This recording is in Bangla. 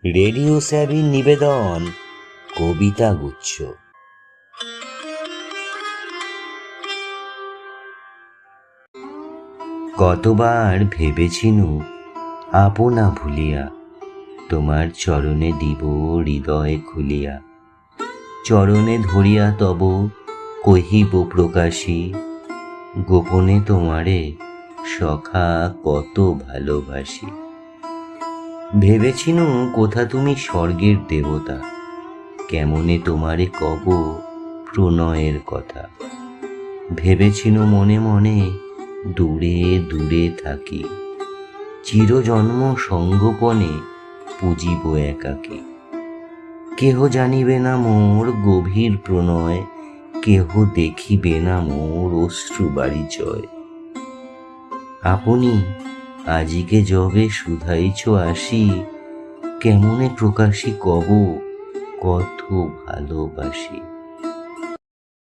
রেডিও স্যাবির নিবেদন কবিতা গুচ্ছ। কতবার ভেবেছিনু আপনা ভুলিয়া, তোমার চরণে দিব হৃদয় খুলিয়া। চরণে ধরিয়া তব কহিব প্রকাশী, গোপনে তোমারে সখা কত ভালোবাসি। ভেবেছিনু কোথা তুমি স্বর্গের দেবতা, কেমনে তোমারে কব প্রণয়ের কথা। ভেবেছিনু মনে মনে দূরে দূরে থাকি, চিরজন্ম সঙ্গোপনে পুজিব একাকী। কেহ জানিবে না মোর গভীর প্রণয়, কেহ দেখিবে না মোর অশ্রু বারিচয়। আপনি আজিকে যবে শুধাইছ আসি, কেমনে প্রকাশী কব কত ভালোবাসি।